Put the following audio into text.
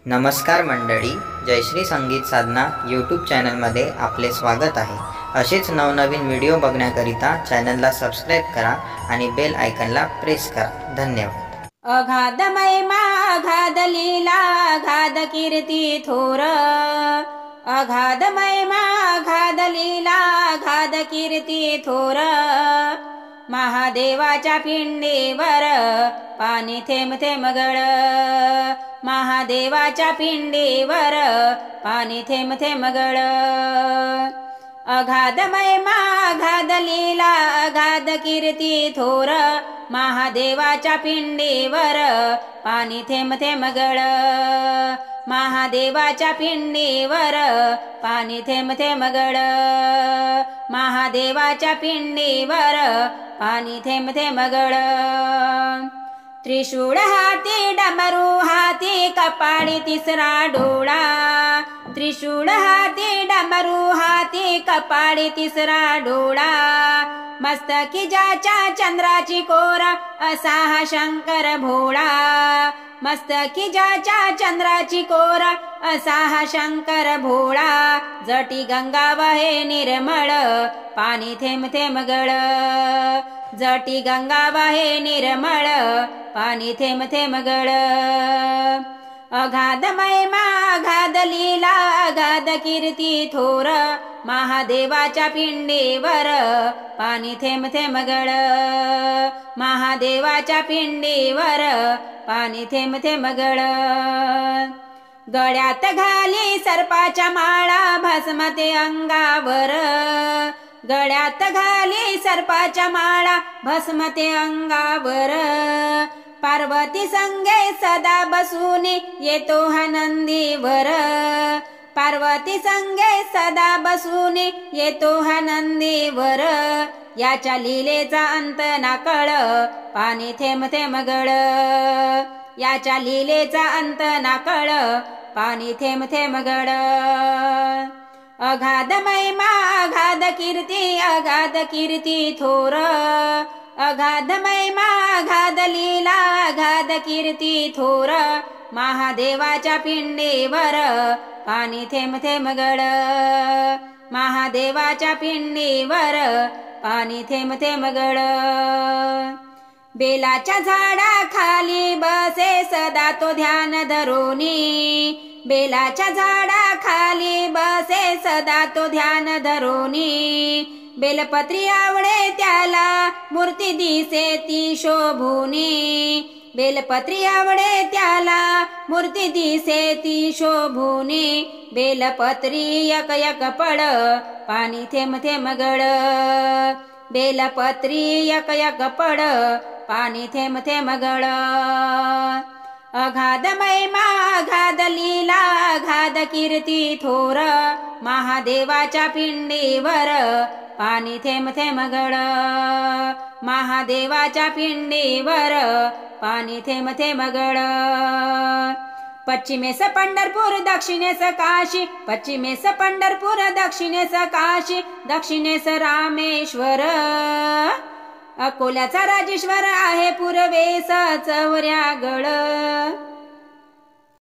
नमस्कार मंडळी, जयश्री संगीत साधना यूट्यूब चॅनलमध्ये आपले स्वागत आहे। असेच नवनवीन व्हिडिओ बघण्याकरिता चॅनलला सबस्क्राइब करा आणि बेल आयकॉनला प्रेस करा। धन्यवाद। अगाध महिमा अगाध लीला अगाध कीर्ती थोर, अगाध महिमा अगाध लीला अगाध कीर्ती थोर। महादेवाच्या पिंडीवर पाणी थेंब थेंब गळ, महादेवाच्या पिंडीवर पाणी थेंब थेंब गळ। अगाध महिमा अगाध लीला अगाध कीर्ती थोर, महादेवाच्या पिंडीवर पाणी थेंब थेंब गळ, महादेवाच्या पिंडीवर पाणी थेंब थेंब गळ, महादेवाच्या पिंडीवर पाणी थेंब थेंब गळ। त्रिशूळ हाती डमरू हाती कपाळी तिसरा डोळा, त्रिशूळ हाती डमरू हाती कपाळी तिसरा डोळा। मस्तकी ज्याच्या चंद्राची कोरा असा हा शंकर भोळा, मस्तकी ज्याच्या चंद्राची कोरा असा हा शंकर भोळा। जटी गंगा वहे निर्मळ पाणी थेंब थेंब गळ, जटी गंगा वहे निर्मळ पाणी थेंब थेंब गळ। अगाध महिमा अगाध लीला अगाध कीर्ती थोर, महादेवाच्या पिंडीवर पाणी थेंब थेंब गळ, महादेवाच्या पिंडीवर पाणी थेंब थेंब गळ। गळ्यात घाली सर्पाच्या माळा भस्म ते अंगावर, गळ्यात घाली सर्पाच्या माळा भस्म ते अंगावर। पार्वती संगे सदा बसून येतो हा नंदीवर, पार्वती संगे सदा बसून येतो हा नंदीवर। याच्या लीलेचा अंत ना कळ पाणी थेंब थेंब गळ, याच्या लीलेचा अंत ना कळ पाणी थेंब थेंब गळ। अगाध महिमा अगाध कीर्ती थोर, अगाध महिमा अगाध लीला अगाध कीर्ती थोर। महादेवाच्या पिंडीवर पाणी थेंब थेंब गळ, महादेवाच्या पिंडीवर पाणी थेंब थेंब गळ। बेलाच्या झाडा खाली बसे सदा तो ध्यान धरोनी, बेलाच्या झाडा खाली बसे सदा तो ध्यान धरोनी। बेलपत्री आवडे त्याला मूर्ती दिसे ती शोभूनी, बेलपत्री आवडे त्याला मूर्ती दिसे ती शोभूनी। बेलपत्री एक एक पड पाणी थेंब थेंब गळ, बेलपत्री एक एक पड पाणी थेंब थेंब गळ। अगाध महिमा अगाध लीला अगाध कीर्ती थोर, महादेवाच्या पिंडीवर पाणी थेंब थेंब गळ, महादेवाच्या पिंडीवर पाणी थेंब थेंब गळ। पश्चिमेस पंढरपूर दक्षिणेस काशी, पश्चिमेस पंढरपूर दक्षिणेस काशी, दक्षिणेस रामेश्वर। अकोल्याचा राजेश्वर आहे पूर्वेस चौऱ्यागड।